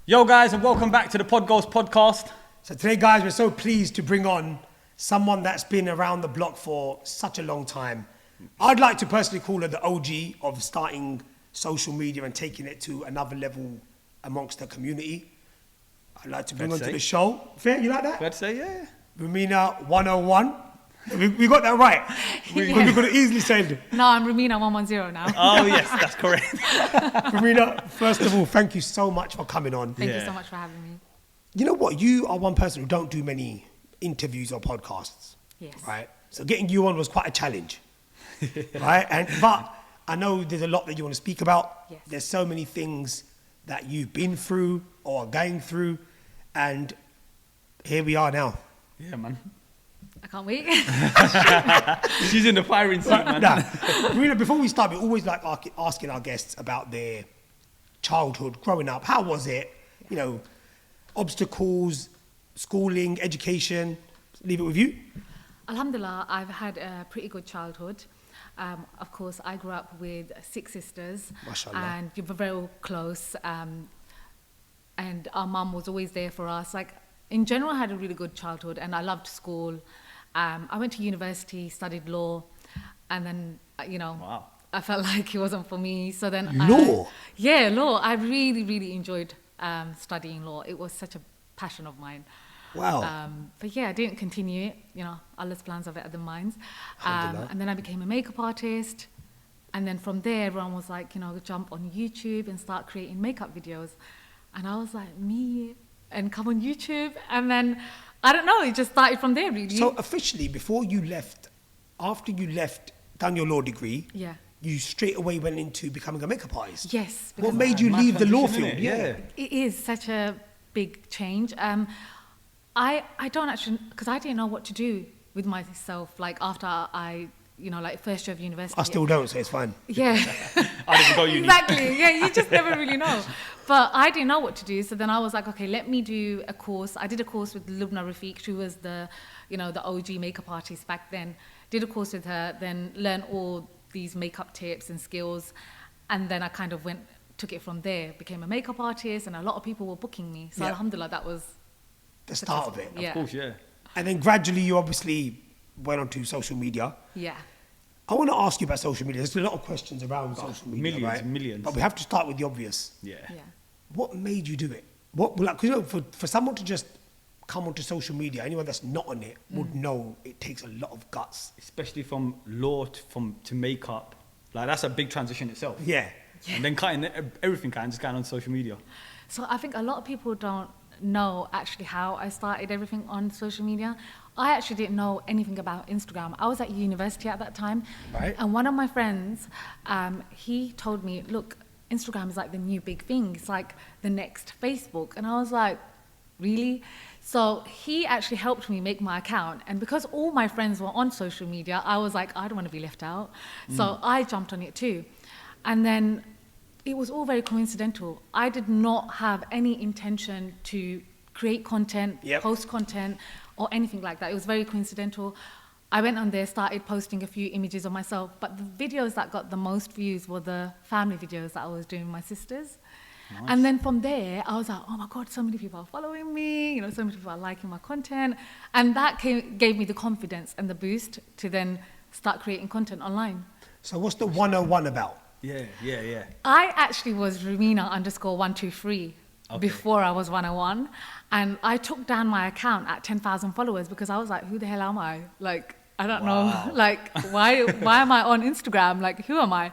Yo guys, and welcome back to the Podghost Podcast. So today, guys, we're so pleased to bring on someone that's been around the block for such a long time. I'd like to personally call her the OG of starting social media and taking it to another level amongst the community. I'd like to bring her to the show. Fair, you like that? Fair to say, yeah. Rumena 101. We got that right. We could have easily said. No, I'm Rumena 110 now. Oh yes, that's correct. Rumena, first of all, thank you so much for coming on. Thank you so much for having me. You know what? You are one person who don't do many interviews or podcasts. Yes. Right? So getting you on was quite a challenge. Right? But I know there's a lot that you want to speak about. Yes. There's so many things that you've been through or are going through. And here we are now. Yeah, man. I can't wait. She's in the firing seat, man. Nah. Rumena, before we start, we always like asking our guests about their childhood, growing up. How was it? You know, obstacles, schooling, education. Leave it with you. Alhamdulillah, I've had a pretty good childhood. Of course, I grew up with 6 sisters. Mashallah. And we were very close. And our mum was always there for us. Like, in general, I had a really good childhood and I loved school. I went to university, studied law, and then, Wow. I felt like it wasn't for me. So then Law? Law. I really, really enjoyed studying law. It was such a passion of mine. Wow. But yeah, I didn't continue it. Allah's plans are better than mine. Alhamdulillah. And then I became a makeup artist. And then from there, everyone was like, jump on YouTube and start creating makeup videos. And I was like, me? And come on YouTube. And then, I don't know, it just started from there, really. So officially, before you left, after you left, done your law degree, Yeah. you straight away went into becoming a makeup artist. Yes. What because made you Mad leave the law transition, field? innit? Yeah. It is such a big change. I don't actually, because I didn't know what to do with myself, like after I, first year of university. I still don't, so it's fine. Yeah. I didn't go uni. Exactly. Yeah, you just never really know. But I didn't know what to do. So then I was like, okay, let me do a course. I did a course with Lubna Rafiq. She was the OG makeup artist back then. Did a course with her, then learned all these makeup tips and skills. And then I kind of took it from there, became a makeup artist, and a lot of people were booking me. So Yeah. alhamdulillah, that was The start of it. Yeah. Of course, yeah. And then gradually you obviously went onto social media. Yeah. I want to ask you about social media. There's a lot of questions around social media, millions, right? millions. But we have to start with the obvious. Yeah. Yeah. What made you do it? For someone to just come onto social media, anyone that's not on it would know it takes a lot of guts. Especially from law to makeup. Like, that's a big transition itself. Yeah. And then cutting everything just going on social media. So I think a lot of people don't know actually how I started everything on social media. I actually didn't know anything about Instagram. I was at university at that time. Right. And one of my friends, he told me, look, Instagram is like the new big thing. It's like the next Facebook. And I was like, really? So he actually helped me make my account. And because all my friends were on social media, I was like, I don't want to be left out. So I jumped on it too. And then it was all very coincidental. I did not have any intention to create content, Yep. post content, or anything like that. It was very coincidental. I went on there, started posting a few images of myself, but the videos that got the most views were the family videos that I was doing with my sisters. Nice. And then from there, I was like, oh my God, so many people are following me, so many people are liking my content. And that gave me the confidence and the boost to then start creating content online. So what's the 101 about? Yeah. I actually was Rumena _123 Okay. before I was 101. And I took down my account at 10,000 followers because I was like, who the hell am I? Like, I don't Wow. know. Like, why am I on Instagram? Like, who am I?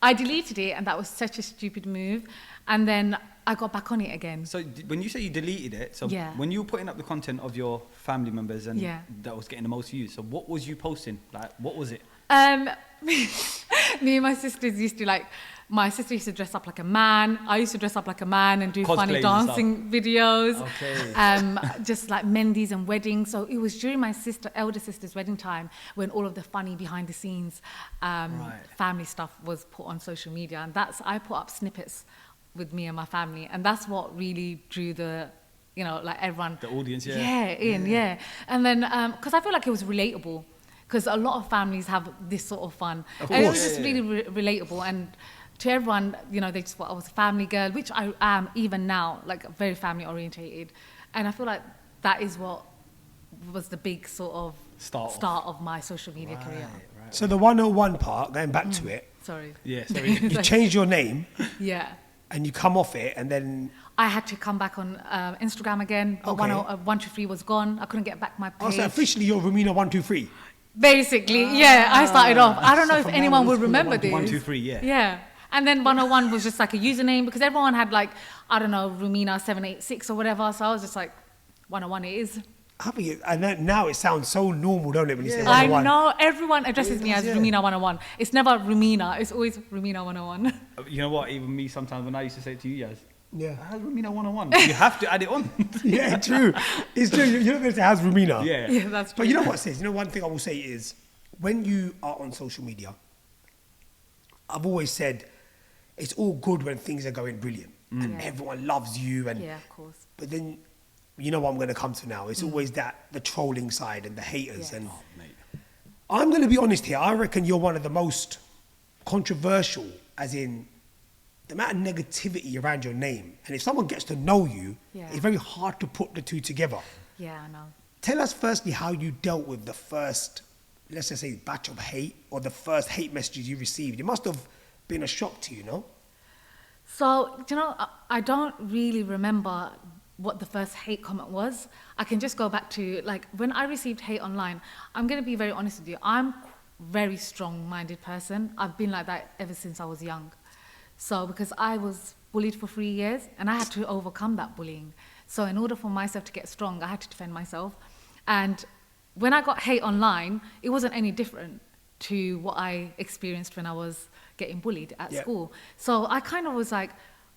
I deleted it, and that was such a stupid move. And then I got back on it again. So when you say you deleted it, so Yeah. when you were putting up the content of your family members and Yeah. that was getting the most views, so what was you posting? Like, what was it? Me and my sisters used to my sister used to dress up like a man. I used to dress up like a man and do funny Cosplays and dancing videos. Okay. Just like mendis and weddings. So it was during my elder sister's wedding time when all of the funny behind the scenes family stuff was put on social media. And I put up snippets with me and my family. And that's what really drew the, everyone. The audience, yeah. Yeah. And then, because I feel like it was relatable. Because a lot of families have this sort of fun. Of And it was course. just really relatable. And to everyone, you know, they just thought I was a family girl, which I am even now, like very family orientated. And I feel like that is what was the big sort of start of my social media career. Right. So the 101 part, going back to it, Sorry. Yeah, sorry. you changed your name Yeah. and you come off it, and then I had to come back on Instagram again, but Okay. 123 was gone. I couldn't get back my page. so officially you're Rumena 123. Basically, yeah, I started off. I don't know if from anyone now would on, remember this. 123, yeah. Yeah. And then 101 was just like a username because everyone had like, I don't know, Rumena 786 or whatever. So I was just like, 101 it is. I think and then now it sounds so normal, don't it, when you say I 101? know everyone addresses me as Yeah. Rumena 101. It's never Rumena, it's always Rumena 101. You know what? Even me sometimes when I used to say it to you guys, Yeah. how's Rumena 101? You have to add it on. Yeah, true. It's true. You're not going to say, how's Rumena? Yeah. Yeah, that's true. But you know what, sis? You know, one thing I will say is, when you are on social media, I've always said, it's all good when things are going brilliant and Yeah. everyone loves you. And Yeah, of course. But then, you know what I'm going to come to now? It's always the trolling side and the haters. Yeah. And Oh, mate. I'm going to be honest here. I reckon you're one of the most controversial, as in the amount of negativity around your name. And if someone gets to know you, Yeah. it's very hard to put the two together. Yeah, I know. Tell us firstly how you dealt with the first, let's just say, batch of hate or the first hate messages you received. It must have been a shock to you, no? So, you know, I don't really remember what the first hate comment was. I can just go back to, like, when I received hate online, I'm going to be very honest with you. I'm a very strong-minded person. I've been like that ever since I was young. So, because I was bullied for 3 years, and I had to overcome that bullying. So, in order for myself to get strong, I had to defend myself. And when I got hate online, it wasn't any different to what I experienced when I was getting bullied at Yeah. school. So I kind of was like,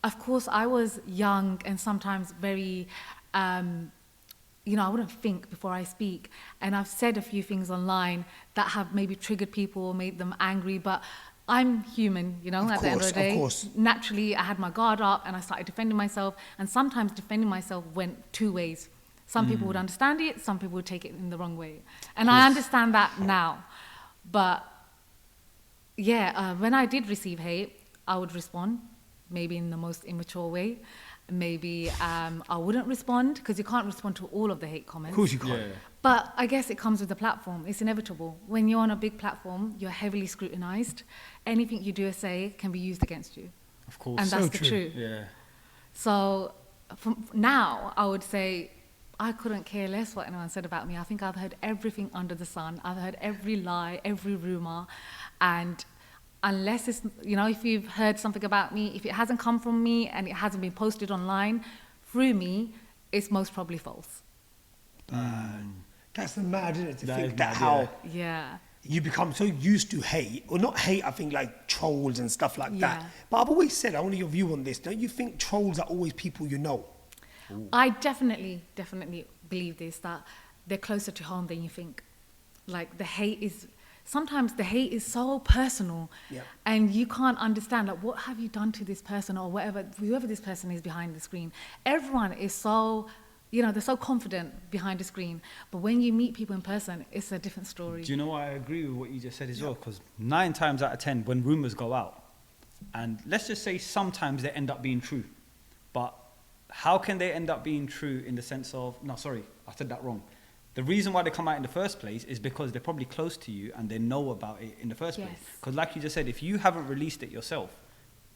of course, I was young and sometimes very, you know, I wouldn't think before I speak. And I've said a few things online that have maybe triggered people or made them angry, but I'm human, you know, at the end of the day. Of course. Naturally, I had my guard up and I started defending myself. And sometimes defending myself went two ways. Some people would understand it, some people would take it in the wrong way. And I understand that now. But yeah, when I did receive hate, I would respond, maybe in the most immature way. Maybe I wouldn't respond, because you can't respond to all of the hate comments. Of course you can't. Yeah. But I guess it comes with the platform. It's inevitable. When you're on a big platform, you're heavily scrutinized. Anything you do or say can be used against you. Of course. And that's So the true. truth. Yeah. So from now, I would say I couldn't care less what anyone said about me. I think I've heard everything under the sun. I've heard every lie, every rumor. And unless it's, you know, if you've heard something about me, if it hasn't come from me and it hasn't been posted online through me, it's most probably false. That's the mad, isn't it? To That think is that mad, how Yeah. you become so used to hate, or not hate, I think like trolls and stuff like that. Yeah. But I've always said, I want your view on this. Don't you think trolls are always people you know? I definitely believe this, that they're closer to home than you think. Like sometimes the hate is so personal, Yeah. and you can't understand, like, what have you done to this person or whoever this person is behind the screen. Everyone is so, you know, they're so confident behind the screen. But when you meet people in person, it's a different story. Do you know what? I agree with what you just said as well, because 9 times out of 10, when rumors go out, and let's just say sometimes they end up being true, but how can they end up being true in the sense of, no, sorry, I said that wrong. The reason why they come out in the first place is because they're probably close to you and they know about it in the first place. Yes. Because like you just said, if you haven't released it yourself,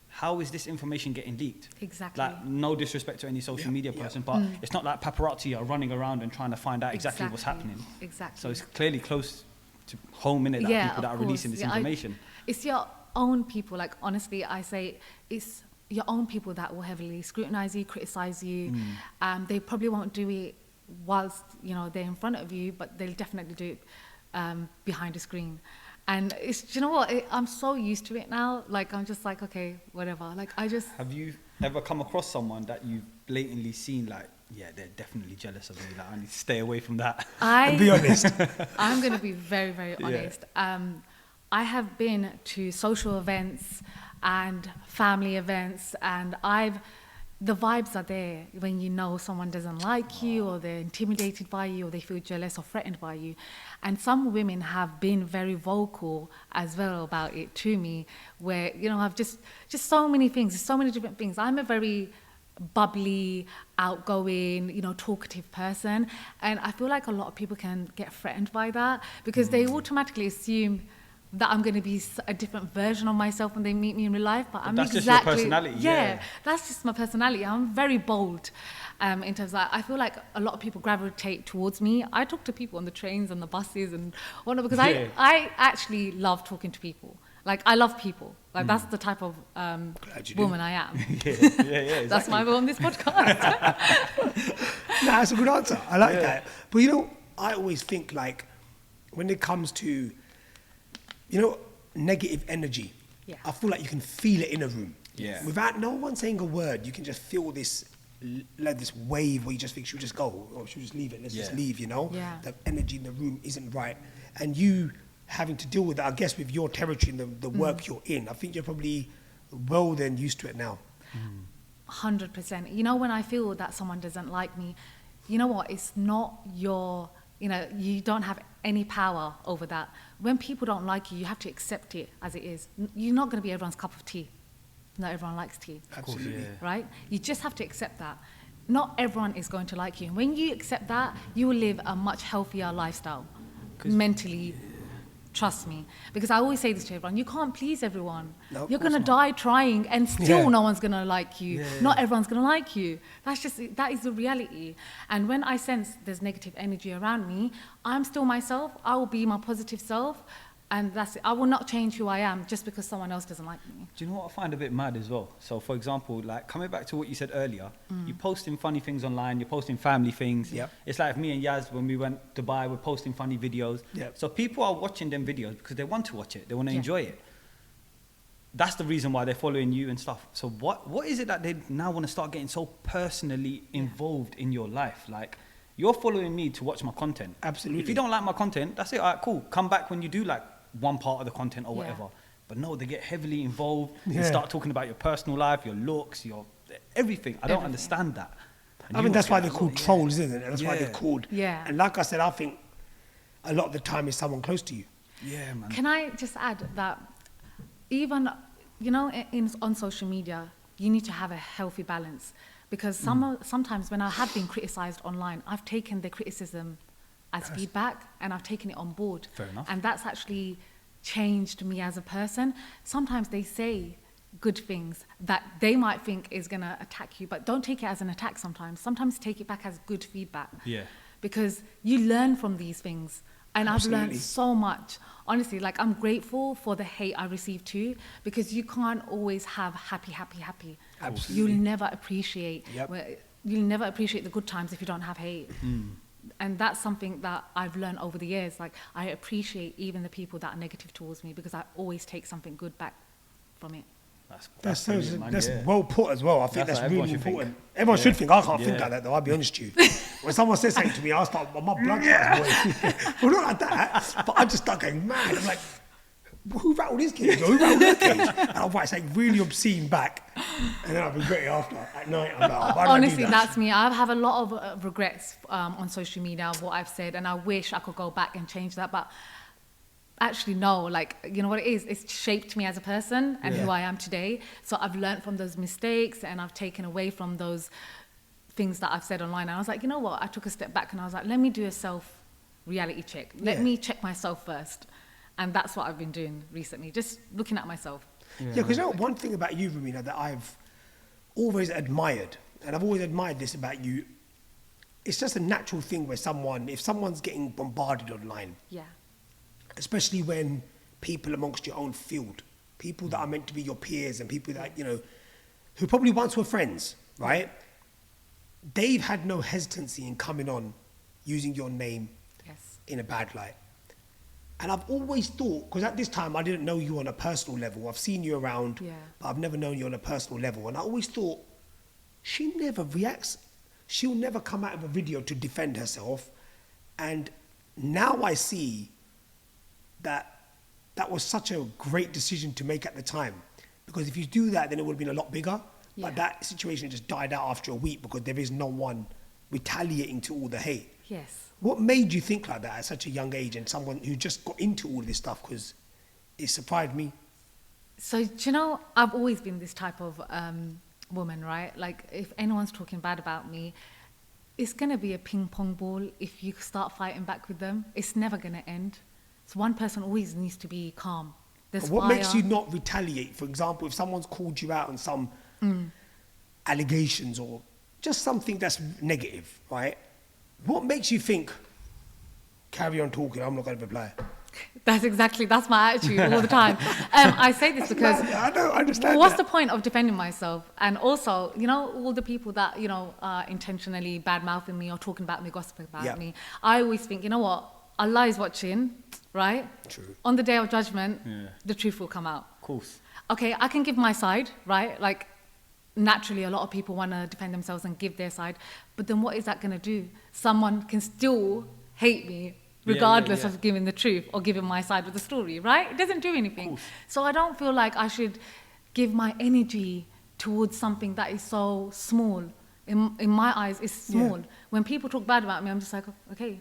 how is this information getting leaked? Exactly. Like, no disrespect to any social media yeah. person, but it's not like paparazzi are running around and trying to find out exactly what's happening. Exactly. So it's clearly close to home, innit, that Yeah, people that of are releasing course. this information. It's your own people. Like, honestly, I say it's your own people that will heavily scrutinize you, criticize you. They probably won't do it whilst, you know, they're in front of you, but they'll definitely do it behind the screen. And it's, do you know what? I'm so used to it now. Like, I'm just like, okay, whatever. Like, Have you ever come across someone that you've blatantly seen, like, yeah, they're definitely jealous of me, like, I need to stay away from that? And be honest. I'm going to be very, very Yeah. honest. I have been to social events and family events, and I've the vibes are there when you know someone doesn't like you, or they're intimidated by you, or they feel jealous or threatened by you. And some women have been very vocal as well about it to me, where, you know, I've just so many things, so many different things. I'm a very bubbly, outgoing, you know, talkative person. And I feel like a lot of people can get threatened by that, because they automatically assume that I'm going to be a different version of myself when they meet me in real life. But I'm that's exactly... just your personality, yeah. That's just my personality. I'm very bold in terms of that. I feel like a lot of people gravitate towards me. I talk to people on the trains and the buses and whatnot, because I actually love talking to people. Like, I love people. Like, that's the type of woman I am. Exactly. That's why we're on this podcast. That's a good answer. I like that. But, you know, I always think, like, when it comes to, you know, negative energy, I feel like you can feel it in a room. Yeah. Without no one saying a word, you can just feel this, like this wave where you just think, should we just go? Or should we just leave it? Let's just leave, you know? Yeah. The energy in the room isn't right. And you having to deal with that, I guess, with your territory and the work you're in, I think you're probably well then used to it now. 100%. You know, when I feel that someone doesn't like me, you know what? It's not your... You know, you don't have any power over that. When people don't like you, you have to accept it as it is. You're not going to be everyone's cup of tea. Not everyone likes tea. Absolutely. Right? You just have to accept that. Not everyone is going to like you. And when you accept that, you will live a much healthier lifestyle, mentally. Trust me. Because I always say this to everyone, you can't please everyone. No, you're going to die trying, and still no one's going to like you. Not everyone's going to like you. That is the reality. And when I sense there's negative energy around me, I'm still myself. I will be my positive self. And that's it. I will not change who I am just because someone else doesn't like me. Do you know what I find a bit mad as well? So, for example, like coming back to what you said earlier, you're posting funny things online, you're posting family things. Yep. It's like me and Yazz, when we went to Dubai, we're posting funny videos. Yep. So people are watching them videos because they want to watch it, they want to enjoy it. That's the reason why they're following you and stuff. So what is it that they now want to start getting so personally involved in your life? Like, you're following me to watch my content. Absolutely. If you don't like my content, that's it. All right, cool. Come back when you do like one part of the content or whatever. But no, they get heavily involved. They start talking about your personal life, your looks, your everything. I don't understand that. And I mean, that's why they're called trolls, isn't it? That's why they're called. Yeah. And like I said, I think a lot of the time it's someone close to you. Yeah, man. Can I just add that even, you know, on social media, you need to have a healthy balance. Because sometimes when I have been criticised online, I've taken the criticism as feedback, and I've taken it on board. Fair enough. And that's actually changed me as a person. Sometimes they say good things that they might think is going to attack you, but don't take it as an attack sometimes. Sometimes take it back as good feedback. Yeah. Because you learn from these things. And Absolutely. I've learned so much. Honestly, like, I'm grateful for the hate I receive too, because you can't always have happy. Absolutely. You'll never appreciate the good times if you don't have hate. And that's something that I've learned over the years. Like, I appreciate even the people that are negative towards me, because I always take something good back from it. That's brilliant, man. that's well put as well. I think That's that's what really everyone should think. important. Everyone should think. I can't think like that, though. I'll be honest with you. When someone says something to me, I start, my blood starts boiling. Well, not like that, but I just start going mad. I'm like, who rattled his cage? Or who rattled their cage? And I'll write something really obscene back, and then I'll regret it after. At night, I'm like, oh, why did I do Honestly, that? that's me. I have a lot of regrets on social media of what I've said, and I wish I could go back and change that. But actually, no. Like, you know what it is? It's shaped me as a person and who I am today. So I've learned from those mistakes, and I've taken away from those things that I've said online. And I was like, you know what? I took a step back, and I was like, let me do a self-reality check. Let me check myself first. And that's what I've been doing recently, just looking at myself. Yeah, because you know, one thing about you, Rumena, that I've always admired, and I've always admired this about you, it's just a natural thing where if someone's getting bombarded online, especially when people amongst your own field, people that are meant to be your peers and people that, you know, who probably once were friends, right? They've had no hesitancy in coming on using your name in a bad light. And I've always thought, because at this time I didn't know you on a personal level. I've seen you around, but I've never known you on a personal level. And I always thought, she never reacts. She'll never come out of a video to defend herself. And now I see that that was such a great decision to make at the time. Because if you do that, then it would have been a lot bigger. Yeah. But that situation just died out after a week because there is no one retaliating to all the hate. Yes. What made you think like that at such a young age and someone who just got into all this stuff? Because it surprised me. So, do you know, I've always been this type of woman, right? Like, if anyone's talking bad about me, it's going to be a ping pong ball if you start fighting back with them. It's never going to end. So one person always needs to be calm. There's But what fire. makes you not retaliate? For example, if someone's called you out on some allegations or just something that's negative, right? What makes you think, carry on talking, I'm not going to reply? That's my attitude all the time. I say this because I don't understand what's that. the point of defending myself? And also, you know, all the people that, you know, are intentionally bad-mouthing me or talking about me, gossiping about Yeah. me, I always think, you know what, Allah is watching, right? True. On the day of judgment, Yeah. the truth will come out. Of course. Okay, I can give my side, right? Like, naturally, a lot of people want to defend themselves and give their side. But then what is that going to do? Someone can still hate me regardless of giving the truth or giving my side of the story, right? It doesn't do anything. So I don't feel like I should give my energy towards something that is so small. In my eyes, it's small. Yeah. When people talk bad about me, I'm just like, okay,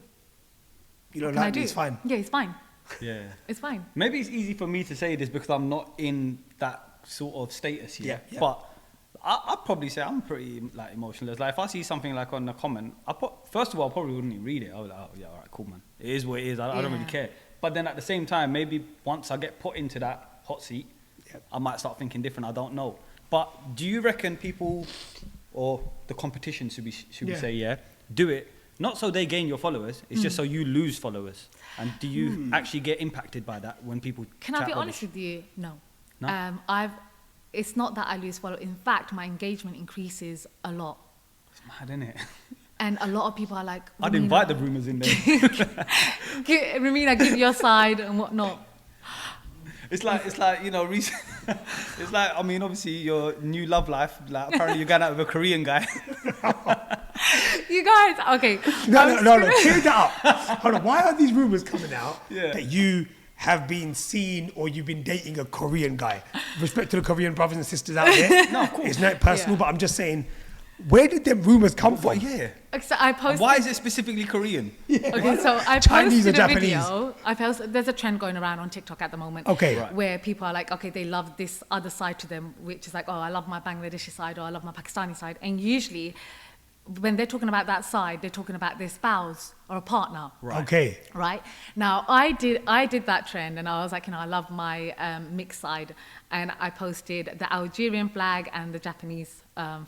You don't what can I like do? me, it's fine. Yeah, it's fine. Yeah. It's fine. Maybe it's easy for me to say this because I'm not in that sort of status yet. Yeah, yeah. But I'd probably say I'm pretty like emotionless. Like if I see something like on a comment, first of all, I probably wouldn't even read it. I was like, oh yeah, all right, cool, man. It is what it is. I don't really Yeah. care. But then at the same time, maybe once I get put into that hot seat, I might start thinking different. I don't know. But do you reckon people, or the competition should we say, do it not so they gain your followers? It's just so you lose followers. And do you actually get impacted by that when people? Can I chat be rubbish? honest with you? No. No? It's not that I lose followers. In fact, my engagement increases a lot. It's mad, isn't it? And a lot of people are like, I'd invite the rumours in there. Rumena, give your side and whatnot. It's like you know, it's like, I mean, obviously your new love life. Like apparently you're going out with a Korean guy. You guys, okay. No, clear that up. Hold on, why are these rumors coming out Yeah. that you have been seen or you've been dating a Korean guy? Respect to the Korean brothers and sisters out there. No, of course. It's not personal, Yeah. but I'm just saying, where did them rumors come from? Yeah. So I And posted. why is it specifically Korean? Okay, so I Chinese or posted a Japanese? video. There's a trend going around on TikTok at the moment. Okay. Right. Where people are like, okay, they love this other side to them, which is like, oh, I love my Bangladeshi side or I love my Pakistani side. And usually, when they're talking about that side, they're talking about their spouse or a partner. Right. Okay. Right now, I did that trend, and I was like, you know, I love my mixed side, and I posted the Algerian flag and the Japanese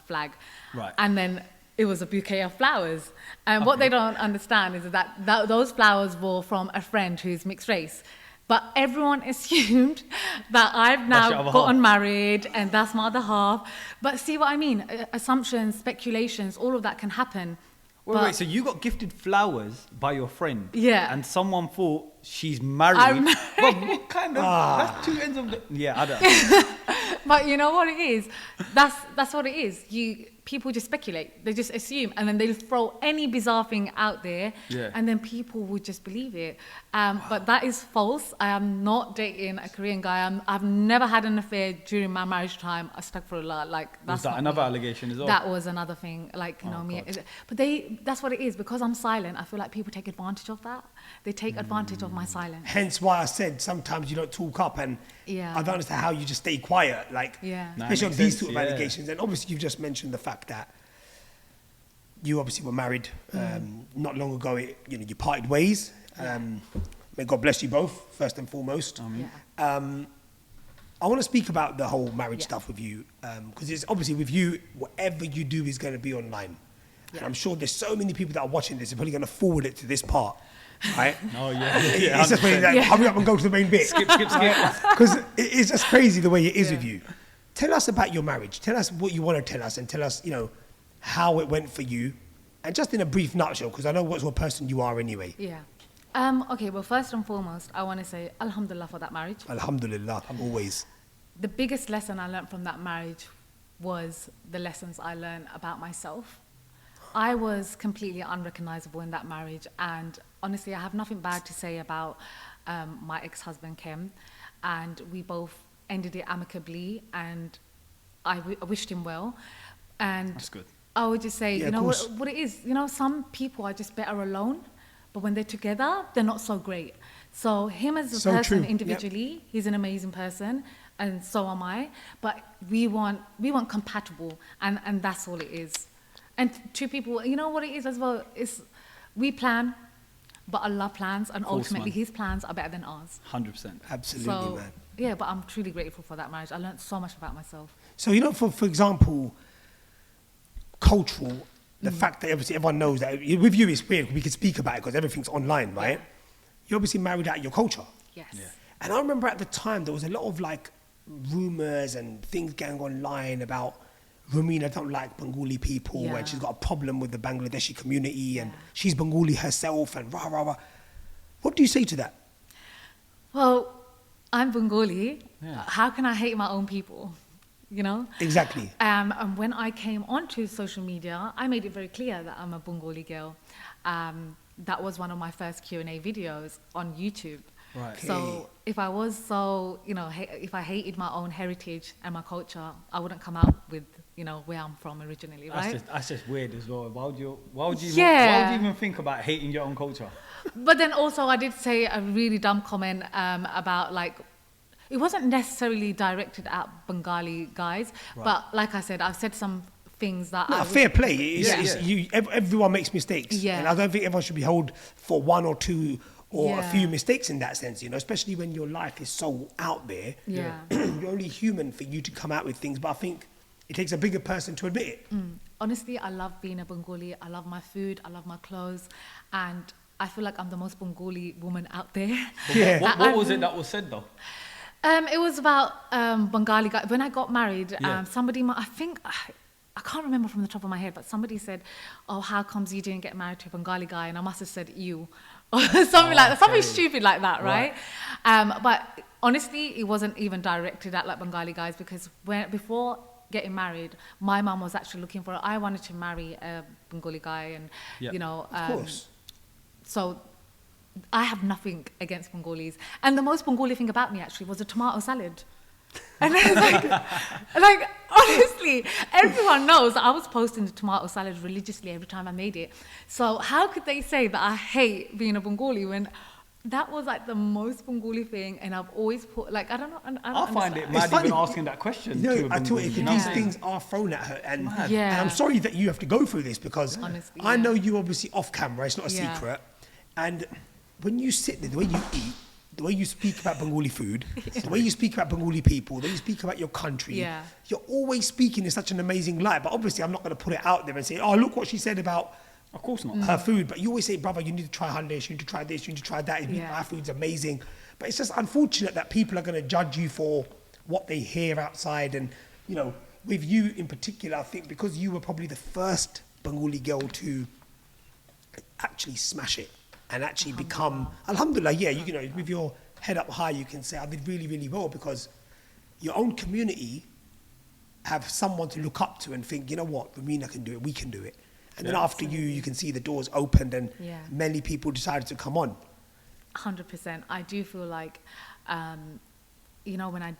flag, Right. and then it was a bouquet of flowers. And what they don't understand is that those flowers were from a friend who's mixed race. But everyone assumed that I've That's your now other gotten half. married and that's my other half. But see what I mean? Assumptions, speculations, all of that can happen. Wait, so you got gifted flowers by your friend? Yeah. And someone thought she's married? I'm married. But what kind of, that's two ends of the... Yeah, I don't... But you know what it is? That's what it is. People just speculate. They just assume, and then they'll throw any bizarre thing out there, Yeah. and then people will just believe it. But that is false. I am not dating a Korean guy. I've never had an affair during my marriage time. Astaghfirullah. Like that's Was that not another me. allegation as well? That was another thing. Like you know me. God. But that's what it is. Because I'm silent, I feel like people take advantage of that. They take advantage of my silence. Hence why I said sometimes you don't talk up, and Yeah. I don't understand how you just stay quiet, like, Yeah. Nah, especially on makes these sense, sort of yeah. allegations. And obviously you've just mentioned the fact that you obviously were married not long ago. You parted ways. May God bless you both, first and foremost. Yeah. I want to speak about the whole marriage Yeah. stuff with you, because it's obviously with you, whatever you do is going to be online. And Yeah. I'm sure there's so many people that are watching this are probably going to forward it to this part, right? Oh, yeah. It's just really like, Yeah. hurry up and go to the main bit. Skip. Because it's just crazy the way it is Yeah. with you. Tell us about your marriage. Tell us what you want to tell us, and tell us, how it went for you, and just in a brief nutshell, because I know what sort of person you are anyway. Yeah. Okay, well, first and foremost, I want to say Alhamdulillah for that marriage. Alhamdulillah, always. The biggest lesson I learned from that marriage was the lessons I learned about myself. I was completely unrecognizable in that marriage, and honestly, I have nothing bad to say about my ex-husband, Kim, and we both ended it amicably, and I wished him well. And That's good. I would just say, Yeah, you of know, course. what it is, you know, some people are just better alone, but when they're together, they're not so great. So him as a So person true. Yep. individually, he's an amazing person, and so am I. But we want compatible, and that's all it is. And two people, you know what it is as well, is we plan, but Allah plans, and Course, ultimately man. His plans are better than ours. 100%. Absolutely, So man. yeah, but I'm truly grateful for that marriage. I learned so much about myself. So, you know, for example, cultural, the fact that obviously everyone knows that with you it's weird, we can speak about it because everything's online, right? You're obviously married out of your culture. Yes. Yeah. And I remember at the time there was a lot of like rumors and things going online about Rumena don't like Bengali people Yeah. and she's got a problem with the Bangladeshi community and Yeah. she's Bengali herself and rah, rah, rah. What do you say to that? Well, I'm Bengali. Yeah. How can I hate my own people? You know? Exactly. And when I came onto social media, I made it very clear that I'm a Bengali girl. That was one of my first Q&A videos on YouTube. Right. So if I was so, you know, if I hated my own heritage and my culture, I wouldn't come out with, you know, where I'm from originally, right? That's just weird as well. Why would you Yeah. even think about hating your own culture? But then also I did say a really dumb comment about like, it wasn't necessarily directed at Bengali guys, but like I said, I've said some things that No, I fair play. Yeah. Everyone makes mistakes. Yeah. And I don't think everyone should be held for one or two or a Yeah. few mistakes in that sense, you know, especially when your life is so out there. Yeah. You're only human for you to come out with things, but I think it takes a bigger person to admit it. Honestly, I love being a Bengali. I love my food. I love my clothes. And I feel like I'm the most Bengali woman out there. Yeah. What was it that was said though? It was about Bengali guy. When I got married, Yeah. somebody, I think, I can't remember from the top of my head, but somebody said, "Oh, how comes you didn't get married to a Bengali guy?" And I must have said, "You," or something like that, something stupid like that, right? But honestly, it wasn't even directed at like Bengali guys because before getting married, my mum was actually looking for. I wanted to marry a Bengali guy, and Yeah. you know, Of course. so I have nothing against Bengalis. And the most Bengali thing about me actually was a tomato salad. And I was like honestly, everyone knows that I was posting the tomato salad religiously every time I made it. So how could they say that I hate being a Bengali when that was like the most Bengali thing, and I've always put like I don't know. I find it understand. mad funny. even asking that question. You know, to a I tell Bengali, you, you know what these I'm saying? things are thrown at her, and, Yeah. and I'm sorry that you have to go through this because Honestly, I yeah. know you obviously off camera, it's not a Yeah. secret. And when you sit there, the way you eat, the way you speak about Bengali food, the way you speak about Bengali people, the way you speak about your country, Yeah. you're always speaking in such an amazing light. But obviously, I'm not going to put it out there and say, "Oh, look what she said about." Of course not. Her food, but you always say, brother, you need to try Hyundai, you need to try this, you need to try that. Yeah. Our food's amazing. But it's just unfortunate that people are going to judge you for what they hear outside. And, you know, with you in particular, I think because you were probably the first Bengali girl to actually smash it and actually become, alhamdulillah, yeah, you know, with your head up high, you can say, I did really, really well because your own community have someone to look up to and think, you know what, Rumena can do it, we can do it. And then after you can see the doors opened and Yeah. many people decided to come on. 100%. I do feel like, you know, when I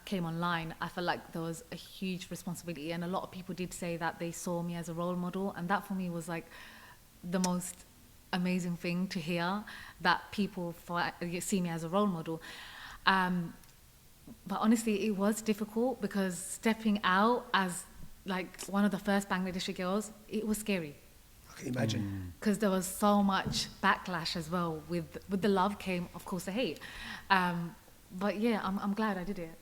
came online, I felt like there was a huge responsibility, and a lot of people did say that they saw me as a role model, and that for me was like the most amazing thing to hear, that people see me as a role model. But honestly, it was difficult because stepping out as like one of the first Bangladeshi girls, it was scary. I can imagine. Because there was so much backlash as well. With the love came, of course, the hate. But yeah, I'm glad I did it.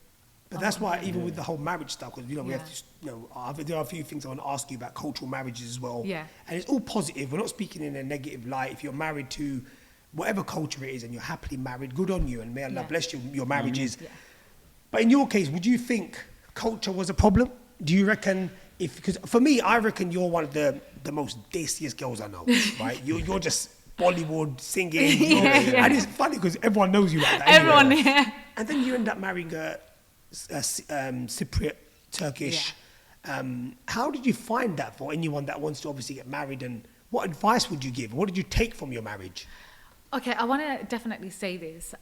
But that's why even with the whole marriage stuff, because, you know, we have to, you know, there are a few things I want to ask you about cultural marriages as well. Yeah. And it's all positive. We're not speaking in a negative light. If you're married to whatever culture it is and you're happily married, good on you. And may Allah Yeah. bless you, your marriages. Yeah. But in your case, would you think culture was a problem? Do you reckon because for me, I reckon you're one of the most dastiest girls I know, right? You're just Bollywood singing. Yeah. And it's funny because everyone knows you like that. Everyone, anyway. yeah. And then you end up marrying a Cypriot, Turkish. How did you find that for anyone that wants to obviously get married? And what advice would you give? What did you take from your marriage? Okay, I want to definitely say this.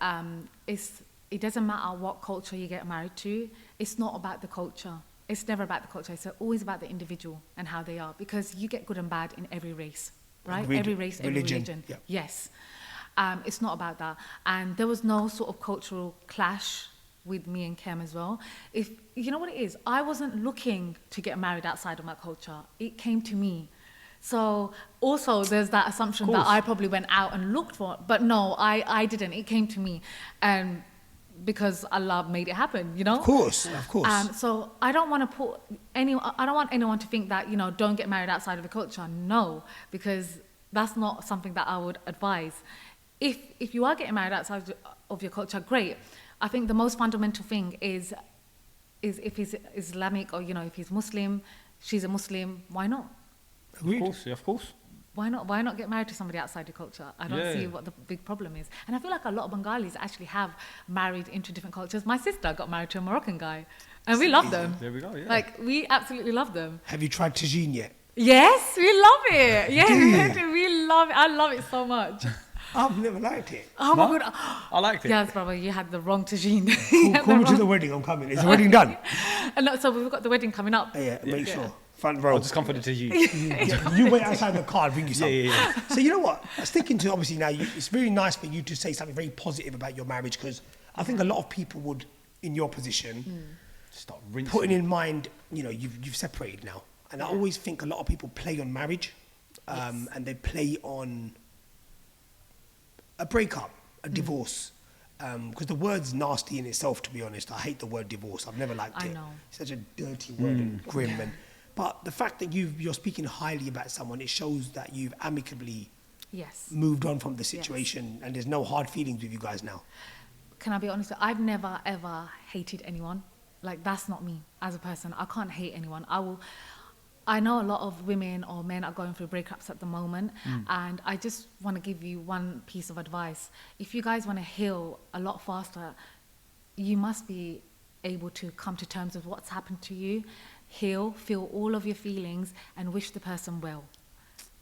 It doesn't matter what culture you get married to. It's not about the culture. it's never about the culture. It's always about the individual and how they are, because you get good and bad in every race, right? Every race, every religion. Yeah. Yes. It's not about that. And there was no sort of cultural clash with me and Kem as well. If you know what it is, I wasn't looking to get married outside of my culture. It came to me. So also there's that assumption that I probably went out and looked for it. But no, I didn't. It came to me. And because Allah made it happen, you know? Of course. So I don't want anyone to think that, you know, don't get married outside of the culture. No, because that's not something that I would advise. If you are getting married outside of your culture, great. I think the most fundamental thing is if he's Islamic, or, you know, if he's Muslim, she's a Muslim, why not? Agreed. Of course. Why not get married to somebody outside your culture? I don't see what the big problem is. And I feel like a lot of Bengalis actually have married into different cultures. My sister got married to a Moroccan guy, and we love them. There we go, yeah. Like, we absolutely love them. Have you tried tagine yet? Yes, we love it. Do Yeah, you? we love it. I love it so much. I've never liked it. Oh my God. I liked it. Yes, brother, you had the wrong tagine. Call me to the wedding, I'm coming. Is the wedding done? And so we've got the wedding coming up. Yeah, make sure. Front row. I'll just come for the tagine. Yeah, you wait outside the car, I'll bring you some. Yeah. So you know what? Sticking to, obviously now, it's really nice for you to say something very positive about your marriage, because I think a lot of people would, in your position, Start rinsing. putting in mind, you know, you've separated now. And I always think a lot of people play on marriage, and they play on a breakup, a divorce. Because the word's nasty in itself, to be honest. I hate the word divorce. I've never liked it. I know. It's such a dirty word and grim. But the fact that you're speaking highly about someone, it shows that you've amicably moved on from the situation, and there's no hard feelings with you guys now. Can I be honest? I've never ever hated anyone. Like, that's not me as a person. I can't hate anyone. I know a lot of women or men are going through breakups at the moment, and I just want to give you one piece of advice. If you guys want to heal a lot faster, you must be able to come to terms with what's happened to you, heal, feel all of your feelings, and wish the person well.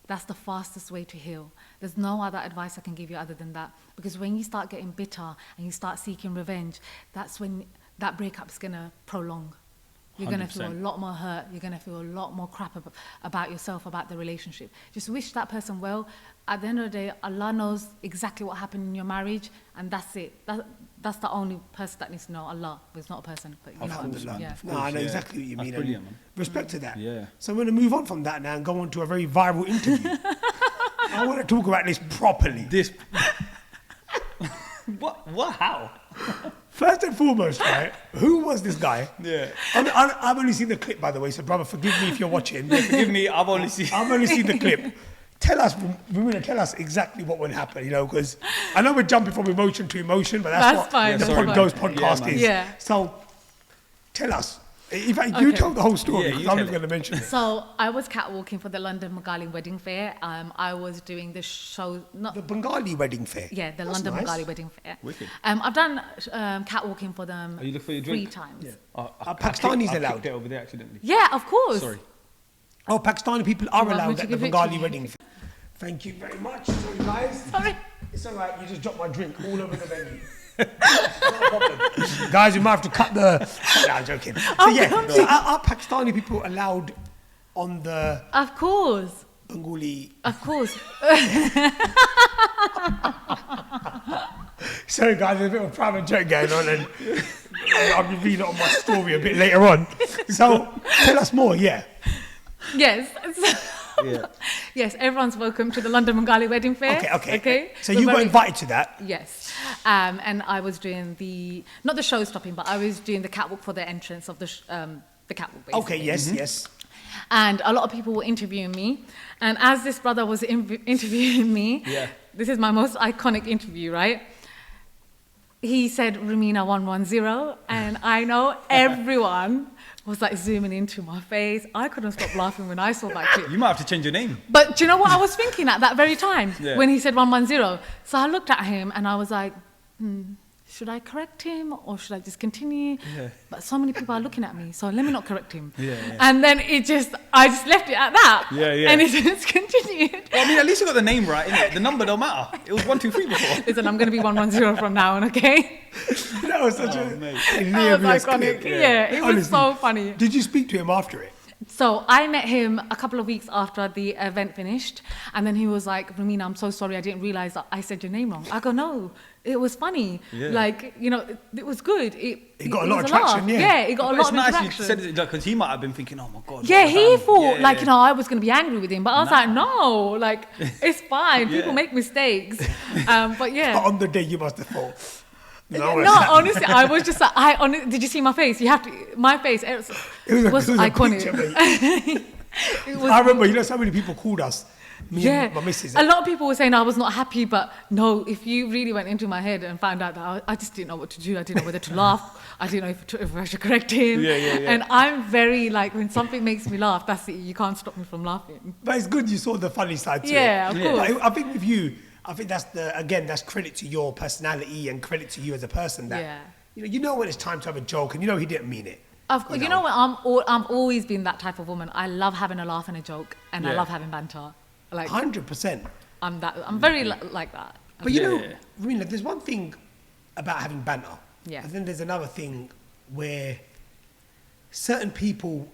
That's the fastest way to heal. There's no other advice I can give you other than that. Because when you start getting bitter and you start seeking revenge, that's when that breakup's going to prolong. You're going to feel a lot more hurt. You're going to feel a lot more crap about yourself, about the relationship. Just wish that person well. At the end of the day, Allah knows exactly what happened in your marriage, and that's it. That's the only person that needs to know. Allah. It's not a person, but you know what I mean. Yeah. No, I know exactly what you mean. That's brilliant, man. Respect to that. Yeah. So I'm going to move on from that now and go on to a very viral interview. I want to talk about this properly. What? How? First and foremost, right? Who was this guy? Yeah. I've only seen the clip, by the way, so brother, forgive me if you're watching. Forgive me, I've only seen the clip. Tell us, Rumena, tell us exactly what would happen, you know, because I know we're jumping from emotion to emotion, but that's what fine, the that's Podghost fine. podcast is. Yeah. So tell us. In fact, you tell the whole story, Yeah, because you I'm tell not going to mention it. So I was catwalking for the London Bengali Wedding Fair. I was doing the show, The Bengali wedding fair. Yeah, the That's London nice. Bengali Wedding Fair. Wicked. I've done catwalking for them Are you looking for your 3 drink? times. Yeah. I Pakistanis clicked allowed? it over there accidentally. Yeah, of course. Sorry. Oh, Pakistani people are want me allowed to at the give it to Bengali you? wedding fair. Thank you very much. Sorry, guys. Sorry. It's all right. You just dropped my drink all over the venue. No problem. Guys, you might have to cut the... No, I'm joking. So yeah, so are Pakistani people allowed on the Of course. Bengali... Of course. Sorry guys, there's a bit of a private joke going on, and I'll be reading on my story a bit later on. So tell us more, yeah. Yes. Yeah. Yes, everyone's welcome to the London Bengali Wedding Fair. Okay. So We're you got very- invited to that? Yes. And I was doing not the show stopping, but I was doing the catwalk for the entrance of the catwalk, basically. Okay, yes. And a lot of people were interviewing me. And as this brother was interviewing me, this is my most iconic interview, right? He said, Rumena 110, and I know everyone was like zooming into my face. I couldn't stop laughing when I saw that clip. You might have to change your name. But do you know what I was thinking at that very time Yeah. when he said 110? So I looked at him and I was like, should I correct him or should I just continue? Yeah. But so many people are looking at me, so let me not correct him. Yeah. And then I just left it at that. Yeah. And it just continued. Well, I mean, at least you got the name right, innit? The number don't matter. It was 123 before. Listen, I'm going to be 110 from now on, okay? That was such mate. That hilarious was iconic. clip. Yeah, it was Honestly. so funny. Did you speak to him after it? So I met him a couple of weeks after the event finished, and then he was like, Rumena, I'm so sorry, I didn't realize that I said your name wrong. I go, no, it was funny. Yeah. Like, you know, it was good. It got a lot was of traction, laugh. yeah. Yeah, it got a lot It's of nice interaction. you said it because he might have been thinking, oh my God. Yeah, what he have I done? thought, Yeah, like, yeah. you know, I was going to be angry with him. But I was like, no, like, it's fine. Yeah. People make mistakes. But yeah. But on the day, you must have thought, No, honestly, I was just like, did you see my face? You have to, my face, it was a iconic. picture, mate. It was, I remember, you know, so many people called us. Me yeah, and my missus. a lot of people were saying I was not happy, but no, if you really went into my head and found out that I just didn't know what to do, I didn't know whether to laugh, I didn't know if I should correct him. Yeah. And I'm very, like, when something makes me laugh, that's it, you can't stop me from laughing. But it's good you saw the funny side to it. Yeah, of Yeah. course. But I think with you, I think that's that's credit to your personality and credit to you as a person that, Yeah. you know when it's time to have a joke and you know he didn't mean it. Of course, you know what? I'm always been that type of woman. I love having a laugh and a joke, and I Yeah. love having banter. Like 100%. I'm very like that. But you know, Yeah. Rumena, there's one thing about having banter. Yeah. And then there's another thing where certain people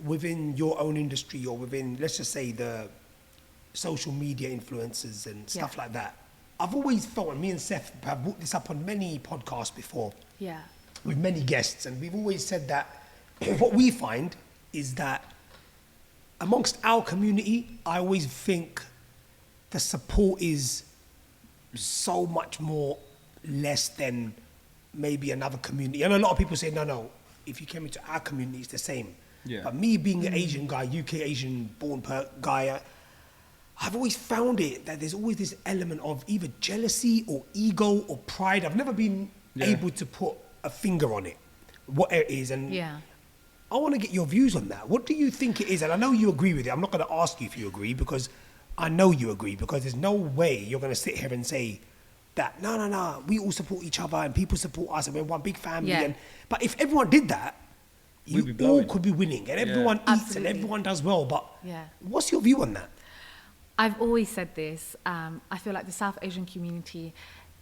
within your own industry or within, let's just say, the social media influencers and stuff like that. I've always felt, and me and Seff have brought this up on many podcasts before, Yeah. with many guests, and we've always said that what we find is that amongst our community, I always think the support is so much more less than maybe another community. And a lot of people say, no, if you came into our community, it's the same. Yeah. But me being an Asian guy, UK Asian born guy, I've always found it that there's always this element of either jealousy or ego or pride. I've never been able to put a finger on it, what it is. And Yeah. I want to get your views on that. What do you think it is? And I know you agree with it. I'm not going to ask you if you agree because I know you agree, because there's no way you're going to sit here and say that, no, we all support each other and people support us and we're one big family. Yeah. But if everyone did that, We'd be you all blowing. could be winning and everyone eats Absolutely. and everyone does well. But Yeah. what's your view on that? I've always said this. I feel like the South Asian community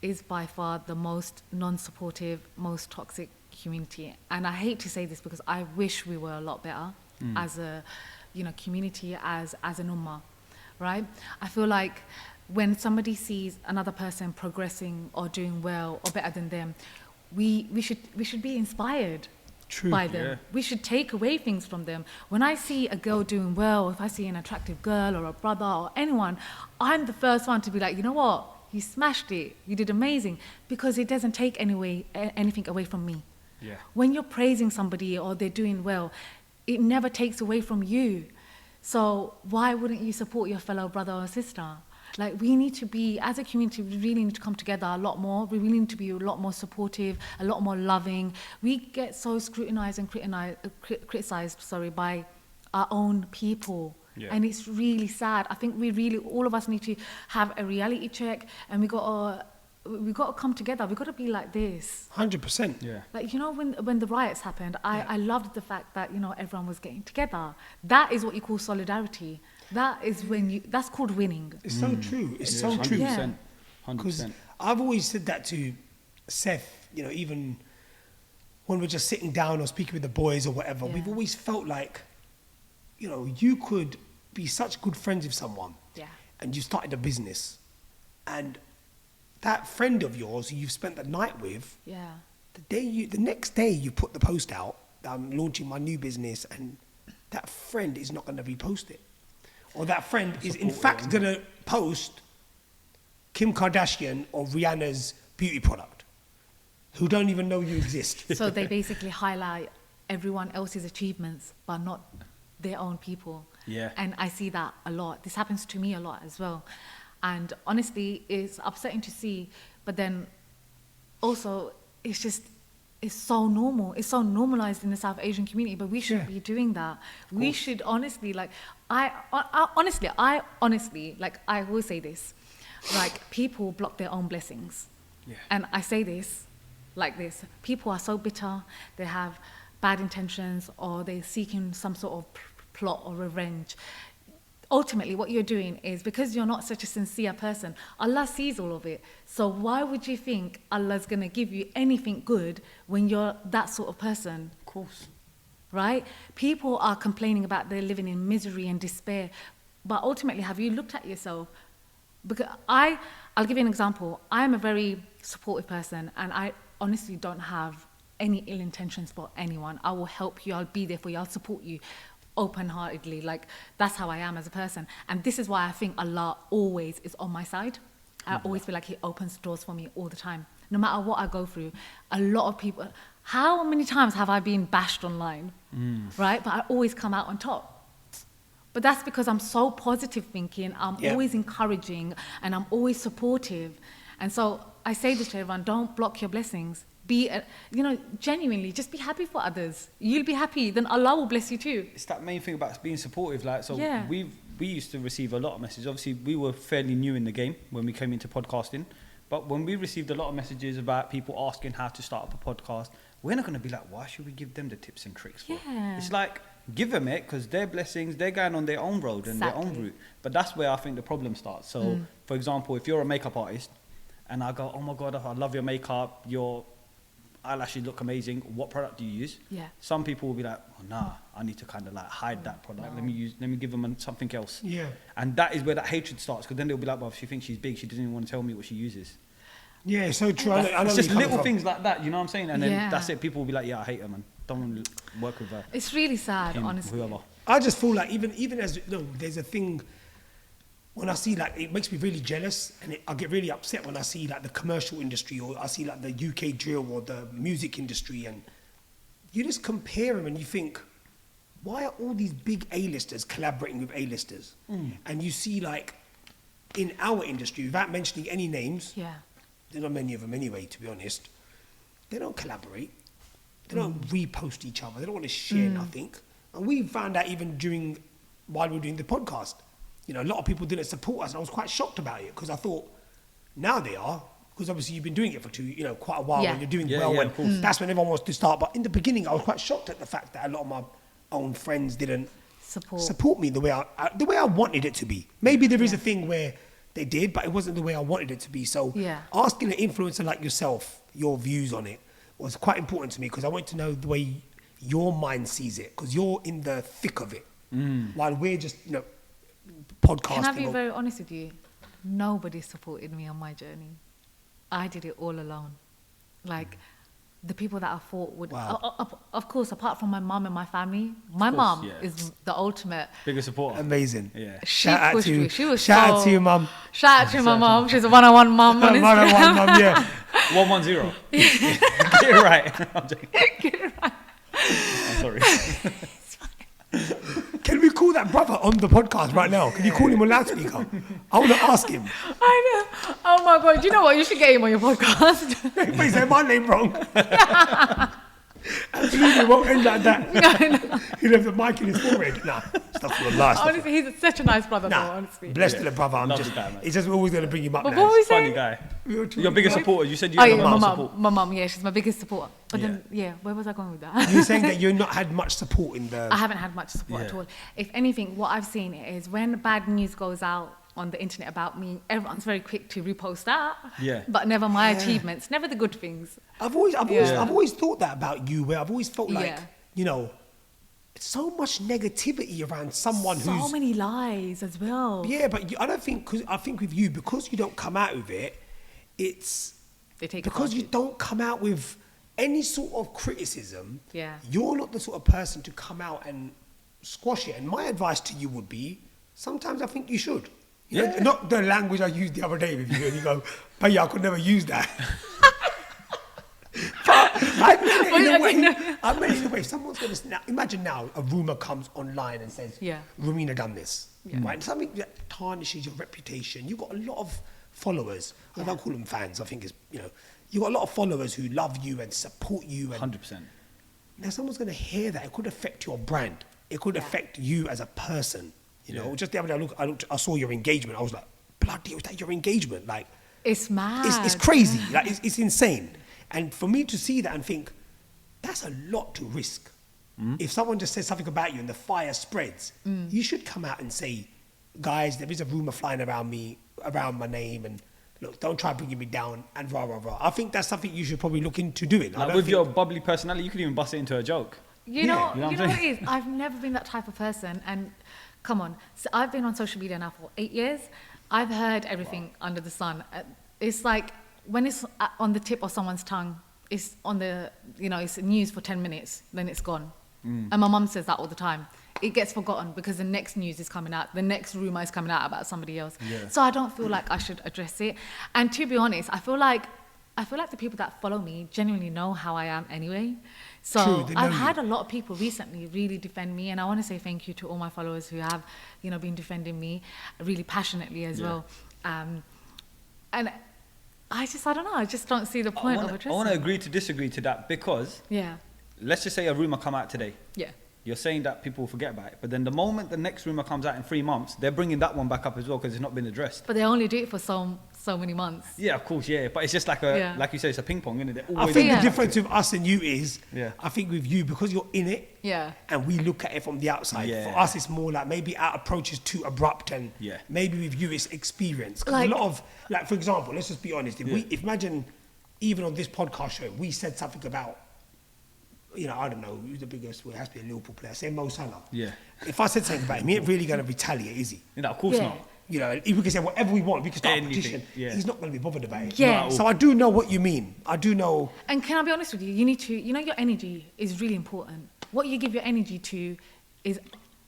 is by far the most non-supportive, most toxic community. And I hate to say this because I wish we were a lot better as a, community, as an ummah, right? I feel like when somebody sees another person progressing or doing well or better than them, we should be inspired by them. Yeah. We should take away things from them. When I see a girl doing well, if I see an attractive girl or a brother or anyone, I'm the first one to be like, you know what? You smashed it. You did amazing. Because it doesn't take anything away from me. Yeah. When you're praising somebody or they're doing well, it never takes away from you. So why wouldn't you support your fellow brother or sister? Like, we need to be, as a community, we really need to come together a lot more. We really need to be a lot more supportive, a lot more loving. We get so scrutinized and criticized by our own people. Yeah. And it's really sad. I think all of us need to have a reality check, and we got to come together. We got to be like this. 100%. Yeah. Like, when the riots happened, I loved the fact that, everyone was getting together. That is what you call solidarity. That is that's called winning. It's so true. It's so true. 100%. Because 100%. I've always said that to Seff, even when we're just sitting down or speaking with the boys or whatever, Yeah. we've always felt like, you could be such good friends with someone Yeah. and you started a business and that friend of yours who you've spent the night with, Yeah. the next day you put the post out that I'm launching my new business, and that friend is not going to repost it. Or that friend is in fact going to post Kim Kardashian or Rihanna's beauty product, who don't even know you exist. So they basically highlight everyone else's achievements, but not their own people. Yeah. And I see that a lot. This happens to me a lot as well. And honestly, it's upsetting to see, but then also it's so normal. It's so normalized in the South Asian community, but we shouldn't be doing that. We should honestly, I will say this, like, people block their own blessings. Yeah. And I say this like this. People are so bitter, they have bad intentions, or they're seeking some sort of plot or revenge. Ultimately, what you're doing is, because you're not such a sincere person, Allah sees all of it. So why would you think Allah's going to give you anything good when you're that sort of person? Of course. Right? People are complaining about they're living in misery and despair. But ultimately, have you looked at yourself? Because I'll give you an example. I am a very supportive person, and I honestly don't have any ill intentions for anyone. I will help you. I'll be there for you. I'll support you open-heartedly. Like, that's how I am as a person. And this is why I think Allah always is on my side. I always feel like He opens doors for me all the time. No matter what I go through, a lot of people... How many times have I been bashed online? Right? But I always come out on top. But that's because I'm so positive thinking. I'm always encouraging, and I'm always supportive. And so I say this to everyone, don't block your blessings. Genuinely, just be happy for others. You'll be happy, then Allah will bless you too. It's that main thing about being supportive. Yeah. We used to receive a lot of messages. Obviously, we were fairly new in the game when we came into podcasting. But when we received a lot of messages about people asking how to start up a podcast, we're not going to be like, why should we give them the tips and tricks for? Yeah. It's like, give them it, because they're blessings, they're going on their own road and their own route. But that's where I think the problem starts. So, for example, if you're a makeup artist and I go, oh my God, I love your makeup, your eyelashes look amazing, what product do you use? Yeah. Some people will be like, oh nah, I need to kind of like hide that product. Let me give them something else. Yeah. And that is where that hatred starts, because then they'll be like, well, she thinks she's big, she doesn't even want to tell me what she uses. Yeah, so true. I know It's just where you're little coming things like that, you know what I'm saying? And then Yeah. that's it. People will be like, yeah, I hate her, man. Don't want to work with her. It's really sad, Him, honestly. whoever. I just feel like even as there's a thing when I see, like, it makes me really jealous, and I get really upset when I see like the commercial industry, or I see like the UK drill or the music industry, and you just compare them and you think, why are all these big A-listers collaborating with A-listers? And you see, like, in our industry, without mentioning any names, Yeah. there are not many of them anyway, to be honest, they don't collaborate. They don't repost each other. They don't want to share nothing. And we found out even while we were doing the podcast, a lot of people didn't support us, and I was quite shocked about it, because I thought, now they are, because obviously you've been doing it for quite a while, Yeah. and you're doing Yeah, well, yeah, and of course. that's when everyone wants to start. But in the beginning, I was quite shocked at the fact that a lot of my own friends didn't support me the way I wanted it to be. Maybe there is a thing where they did, but it wasn't the way I wanted it to be. So asking an influencer like yourself your views on it was quite important to me, because I wanted to know the way your mind sees it, because you're in the thick of it, while we're just podcasting. Can I be very honest with you? Nobody supported me on my journey. I did it all alone. Like, the people that I thought would... Wow. Of course, apart from my mum and my family, my mum is the ultimate... Biggest supporter. Amazing. Yeah. She pushed me. She was shout out to your mum. Shout out to my mum. She's a one-on-one mum on Instagram. One-on-one mum, yeah. 110. Get it right. I'm joking. Get it right. I'm sorry. Can we call that brother on the podcast right now? Can you call him on loudspeaker? I want to ask him. I know. Oh my God. You know what? You should get him on your podcast. Wait, say my name wrong. Absolutely, it won't end like that. No. He left the mic in his forehead. Nah, stuff for the last. Honestly, he's such a nice brother, though, Nah, honestly. blessed to the brother. Lovely guy, man. He's just always going to bring him up. But now. what were we Funny saying? guy. Your biggest supporter. You said you Oh, had yeah, a my mum mum. support. My mum, yeah, she's my biggest supporter. But Yeah. then, where was I going with that? You're saying that you've not had much support in the... I haven't had much support at all. If anything, what I've seen is when bad news goes out on the internet about me, everyone's very quick to repost that. Yeah. But never my achievements, never the good things. I've always thought that about you, where I've always felt like, so much negativity around someone who's... So many lies as well. Yeah, but I don't think... I think with you, because you don't come out with it, it's... They take because you advantage. don't come out with any sort of criticism, Yeah. you're not the sort of person to come out and squash it. And my advice to you would be, sometimes I think you should. You know, not the language I used the other day with you, and you go, but yeah, I could never use that. But I mean, in a way, someone's going to... Imagine now a rumour comes online and says, Rumena done this. Right? Something that tarnishes your reputation. You've got a lot of followers. I don't call them fans. I think it's, you've got a lot of followers who love you and support you. And 100%. now someone's going to hear that. It could affect your brand. It could affect you as a person. Just the other day, I saw your engagement. I was like, bloody, was that your engagement? Like, It's mad. it's crazy. Like, it's insane. And for me to see that and think, that's a lot to risk. If someone just says something about you and the fire spreads, you should come out and say, guys, there is a rumor flying around me, around my name, and look, don't try bringing me down, and rah, rah, rah. I think that's something you should probably look into doing. Like with your bubbly personality, you could even bust it into a joke. You know what what it is? I've never been that type of person. And come on, so I've been on social media now for 8 years. I've heard everything under the sun. It's like when it's on the tip of someone's tongue, it's on the, it's news for 10 minutes, then it's gone. And my mum says that all the time. It gets forgotten because the next news is coming out, the next rumor is coming out about somebody else. Yeah. So I don't feel like I should address it. And to be honest, I feel like the people that follow me genuinely know how I am anyway. So I've had a lot of people recently really defend me, and I want to say thank you to all my followers who have, been defending me really passionately as well. And I don't know, I just don't see the point of addressing it. I want to agree to disagree to that because let's just say a rumor come out today. Yeah. You're saying that people will forget about it, but then the moment the next rumor comes out in 3 months, they're bringing that one back up as well because it's not been addressed. But they only do it for so many months. Yeah, of course, but it's just like like you say, it's a ping pong, isn't it? I think the difference with us and you is, I think with you, because you're in it, and we look at it from the outside. For us, it's more like maybe our approach is too abrupt, and maybe with you, it's experience. Because a lot of, like, for example, let's just be honest. If imagine, even on this podcast show, we said something about, I don't know, who's the biggest, it has to be a Liverpool player, say Mo Salah. Yeah. If I said something about him, he ain't really going to retaliate, is he? Of course not. We can say whatever we want, we can start a petition. Yeah. He's not going to be bothered about it. Yeah. So I do know what you mean. I do know. And can I be honest with you? You need to, your energy is really important. What you give your energy to is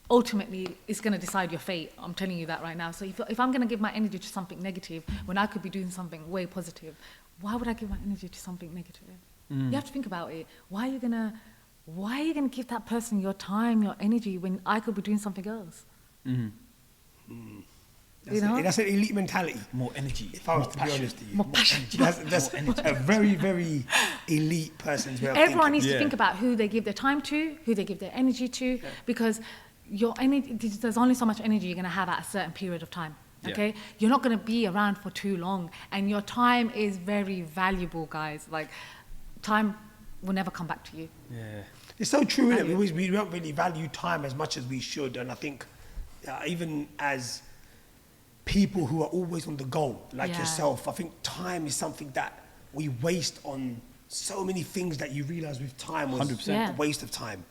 ultimately is going to decide your fate. I'm telling you that right now. So if I'm going to give my energy to something negative when I could be doing something way positive, why would I give my energy to something negative? You have to think about it. Why are you gonna give that person your time, your energy when I could be doing something else? That's an elite mentality. More energy. If I was to be honest with you, more passion. That's a very, very elite person's way of Everyone needs to think about who they give their time to, who they give their energy to, because your energy, there's only so much energy you're gonna have at a certain period of time. Okay, you're not gonna be around for too long, and your time is very valuable, guys. Like, time will never come back to you. Yeah, it's so true, isn't it? We don't really value time as much as we should, and I think even as people who are always on the go, like yourself, I think time is something that we waste on so many things that you realise with time was 100% a waste of time.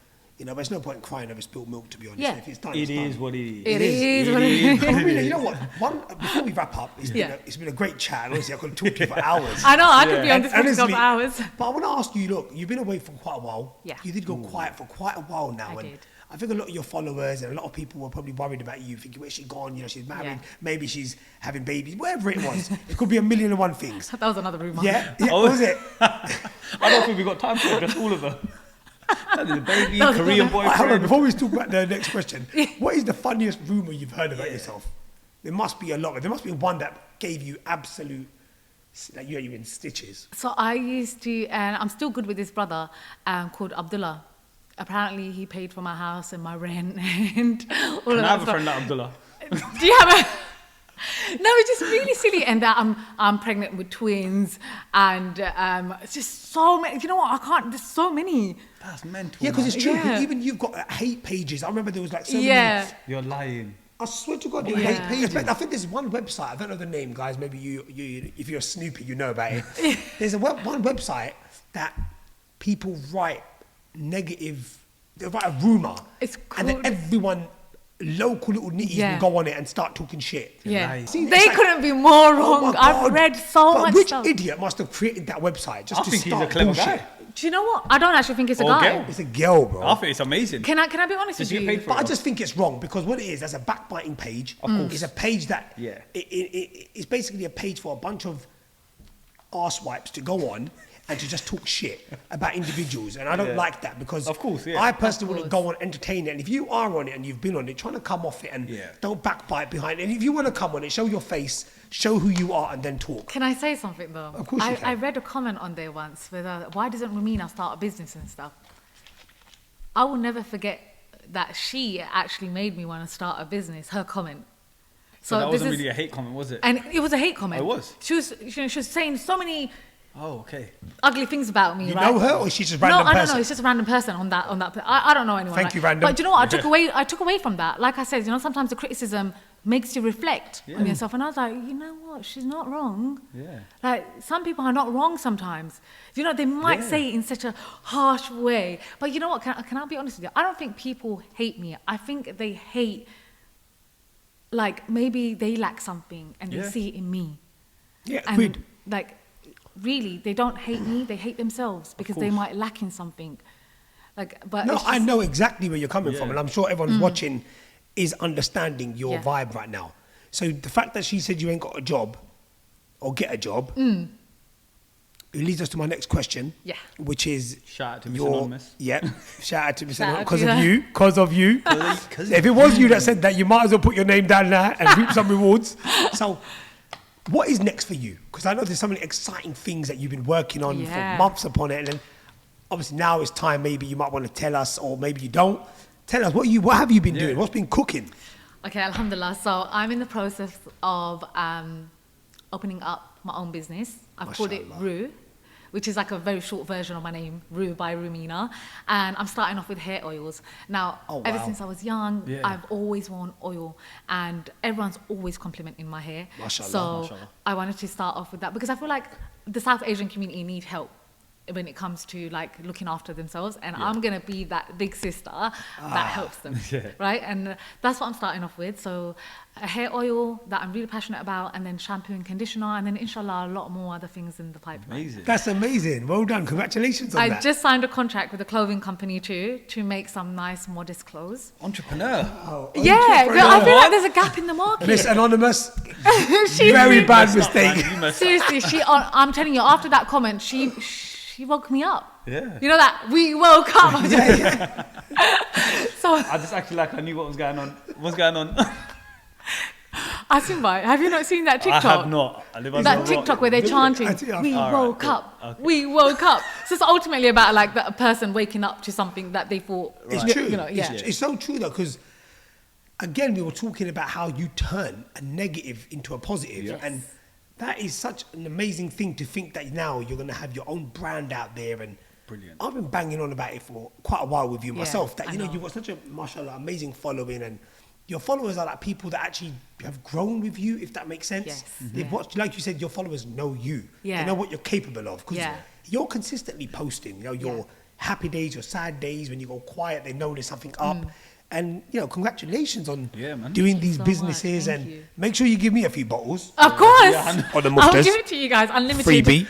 But there's no point in crying over spilled milk, to be honest. Yeah. If it's done, it is what it is. It is what it is. Rumena, you know what? Before we wrap up, it's been a great chat. Honestly, I could talk to you for hours. I know, I could be on this podcast for hours. But I want to ask you, look, you've been away for quite a while. Yeah. You did go quiet for quite a while now. I did. I think a lot of your followers and a lot of people were probably worried about you, thinking, where's she gone? She's married, maybe she's having babies, whatever it was. It could be a million and one things. That was another rumour. Yeah, what was it? I don't think we got time to address all of them. The baby, Korean boyfriend. Hold on, before we talk about the next question, what is the funniest rumour you've heard about yourself? There must be a lot, but there must be one that gave you absolute, like you're in stitches. So I used to, and I'm still good with this brother called Abdullah. Apparently he paid for my house and my rent and all of that stuff. I have a friend like Abdullah. Do you have a... No, it's just really silly, and that I'm pregnant with twins, and it's just so many. You know what? I can't. There's so many. That's mental. Yeah, because it's true. Even you've got hate pages. I remember there was like so many. You're lying. I swear to God, hate pages. I think there's one website. I don't know the name, guys. Maybe you if you're a Snoopy, you know about it. There's one website that people write negative. They write a rumor, and then everyone. Local little nitties will go on it and start talking shit. Yeah, they couldn't be more wrong. I've read so much which stuff. Which idiot must have created that website just to think start he's a clever bullshit? guy. Do you know what? I don't actually think it's a guy. Girl. It's a girl, bro. I think it's amazing. Can I be honest with you? But I just think it's wrong because what it is, there's a backbiting page. Of course. It's a page that it's basically a page for a bunch of arsewipes to go on and to just talk shit about individuals, and I don't like that because of course, I personally wouldn't go on entertain it. And if you are on it and you've been on it, trying to come off it and don't backbite behind it. And if you want to come on it, show your face, show who you are, and then talk. Can I say something though? Of course you can. I read a comment on there once with why doesn't Rumena start a business and stuff? I will never forget that she actually made me want to start a business. Her comment. So that wasn't really a hate comment, was it? And it was a hate comment. It was. She was saying so many Oh, okay. Ugly things about me, You right? know her, or she's just a random No, I person? don't know. It's just a random person on that. I don't know anyone. Thank right? you, random. But do you know what? I took away from that. Like I said, sometimes the criticism makes you reflect on yourself. And I was like, you know what? She's not wrong. Yeah. Like, some people are not wrong sometimes. They might say it in such a harsh way. But you know what? Can I be honest with you? I don't think people hate me. I think they hate, like, maybe they lack something and they see it in me. Yeah, And, agreed. like, really, they don't hate me. They hate themselves because they might lack in something. Like, but No, it's I just- know exactly where you're coming from, and I'm sure everyone's watching is understanding your Yeah. vibe right now. So the fact that she said you ain't got a job or get a job, it leads us to my next question, Yeah. which is Shout out to Miss Anonymous. Yeah, shout out to Miss Shout Anonymous out because to of her. you, because of you. 'Cause If it was you that said that, you might as well put your name down there and reap some rewards. So, what is next for you? Because I know there's so many exciting things that you've been working on for Yeah. months upon it, and then obviously now it's time. Maybe you might want to tell us, or maybe you don't. Tell us what have you been doing? What's been cooking? Okay, alhamdulillah. So I'm in the process of opening up my own business. I've called it Mashallah. Ru, which is like a very short version of my name, Ru by Rumena. And I'm starting off with hair oils. Now, Oh, ever wow. since I was young, Yeah. I've always worn oil, and everyone's always complimenting my hair. Mashallah, so mashallah. I wanted to start off with that because I feel like the South Asian community need help when it comes to like looking after themselves, and I'm gonna be that big sister that helps them, right? And that's what I'm starting off with. So a hair oil that I'm really passionate about, and then shampoo and conditioner, and then inshallah a lot more other things in the pipeline. Amazing. That's amazing. Well done. Congratulations on I that. just signed a contract with a clothing company too to make some nice modest clothes. Entrepreneur. Yeah, but I feel like there's a gap in the market. Miss Anonymous, She's very really- bad Messed up, man. mistake. You messed up. Seriously, I'm telling you, after that comment, she woke me up. Yeah. You know that we woke up. So I just acted like I knew what was going on. What's going on? Asimbai, have you not seen that TikTok? I have not. I live under a That rock. TikTok where they're chanting, I think I've- "We All right, woke cool. up, Okay. we woke up." So it's ultimately about like a person waking up to something that they thought. It's you- true. You know, yeah. It's so true though, because again, we were talking about how you turn a negative into a positive, Yes. and that is such an amazing thing to think that now you're going to have your own brand out there. And Brilliant. I've been banging on about it for quite a while with you Yeah, myself. That I you know know. you've got such a mashallah amazing following, and your followers are like people that actually have grown with you, if that makes sense. Yes, They've yeah. watched, like you said, your followers know you. Yeah. They know what you're capable of because Yeah. you're consistently posting. You know your Yeah. happy days, your sad days. When you go quiet, they know there's something up. Mm. And congratulations on Yeah, man. doing Thank you these so businesses, much. Thank and you. make sure you give me a few bottles. Of course, Yeah, Or the I'll mufters. give it to you guys, unlimited. Freebie.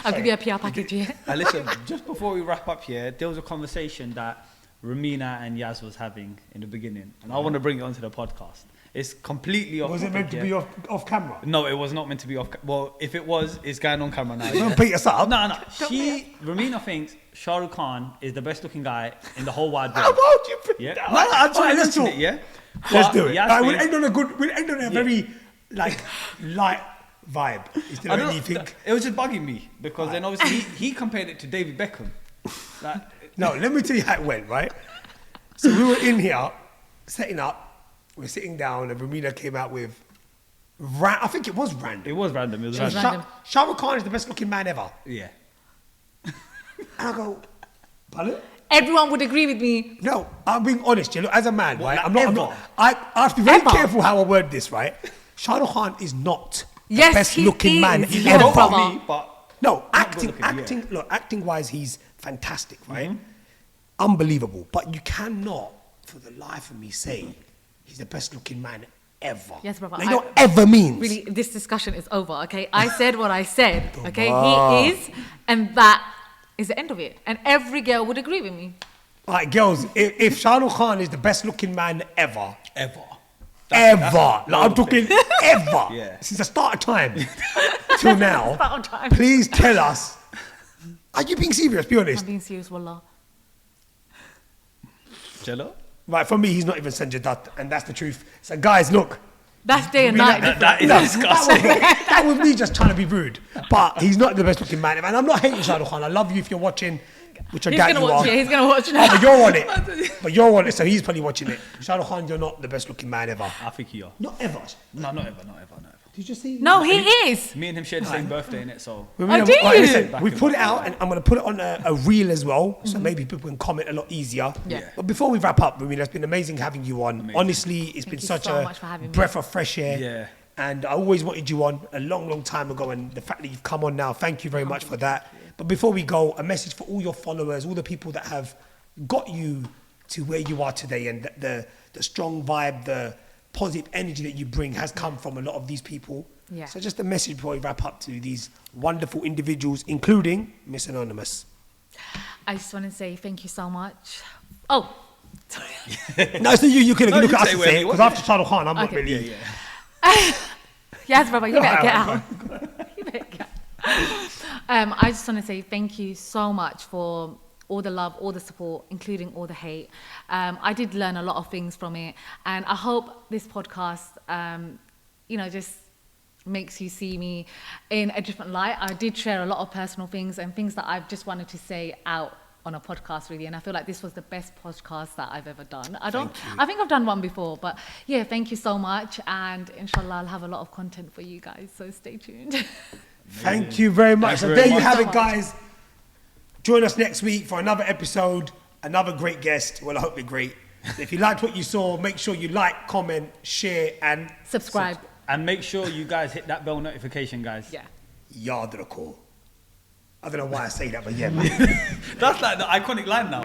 I'll give you a PR package. Yeah. Listen, just before we wrap up here, there was a conversation that Rumena and Yazz was having in the beginning, and I want to bring it onto the podcast. It's completely off Was it topic, meant to yeah. be off camera? No, it was not meant to be off. Well, if it was, it's going on camera now. Don't beat us up. No. Rumena thinks Shah Rukh Khan is the best looking guy in the whole wide How world. about you put Yeah. that? No, I just Alright, want to let's mention talk. it, yeah? Let's But do it. Yazz Alright, we'll thinks- end on a very like light vibe instead I of don't know, anything. it was just bugging me because then obviously he compared it to David Beckham. Like, No, let me tell you how it went, right? So we were in here, setting up, we're sitting down, and Rumena came out with, I think it was random. it was random. It was It was random. random. Shah Rukh Khan is the best looking man ever. Yeah. And I go, pardon? Everyone would agree with me. No, I'm being honest, you know, as a man, What, right? like I'm not, I have to be very Ever? careful how I word this, right? Shah Rukh Khan is not the Yes, best he looking man is. Yeah, ever. don't brother. about me, but No, not good acting, looking, yeah. acting, look, acting wise, he's fantastic, right? Unbelievable. But you cannot, for the life of me, say he's the best looking man ever. Yes, brother, Like, I- not ever means. Really, this discussion is over. Okay, I said what I said. Okay, on. he is, and that is the end of it. And every girl would agree with me. All right, girls, if Shah Rukh Khan is the best looking man ever, ever. like I'm talking ever, Yeah. since the start of time till now, Start of time. please tell us, are you being serious? Be honest. I'm being serious, wallah. Jello? Right, for me, he's not even Sanjadat, and that's the truth. So, guys, look. That's day and Rumena- night. That is No, disgusting. that was me just trying to be rude. But he's not the best looking man. And I'm not hating Shah Rukh Khan. I love you if you're watching, which I He's doubt gonna you watch are. it. He's gonna watch Oh, now. but you're on it. But you're on it, so he's probably watching it. Shah Rukh Khan, you're not the best looking man ever. I think you are. Not ever. No, not ever, not ever, not ever. Did you see? No, he is. Me and him share the same birthday in it, so Oh, do you? Listen, we put it out, and I'm going to put it on a reel as well, so maybe people can comment a lot easier. Yeah. But before we wrap up, Rumena, it's been amazing having you on. Amazing. Honestly, it's Thank been you such so a much for having me. breath of fresh air. Yeah. And I always wanted you on a long, long time ago, and the fact that you've come on now, thank you very much for that. But before we go, a message for all your followers, all the people that have got you to where you are today, and the strong vibe, the positive energy that you bring has come from a lot of these people. Yeah. So just a message before we wrap up to these wonderful individuals, including Miss Anonymous. I just want to say thank you so much. Oh, sorry. No, so you can No, look you at us say and where say it, you because want after Shadow Khan, I'm not Okay. really... Yes, brother, you better get out. You better get out. I just want to say thank you so much for all the love, all the support, including all the hate. I did learn a lot of things from it, and I hope this podcast, just makes you see me in a different light. I did share a lot of personal things and things that I've just wanted to say out on a podcast, really, and I feel like this was the best podcast that I've ever done. I think I've done one before, but yeah, thank you so much, and inshallah I'll have a lot of content for you guys, so stay tuned. Thank you very much. Thanks So very there you much. have So it, much. guys. Join us next week for another episode, another great guest. Well, I hope they're great. If you liked what you saw, make sure you like, comment, share, and Subscribe. and make sure you guys hit that bell notification, guys. Yeah. yard the call. I don't know why I say that, but yeah, man. That's like the iconic line now.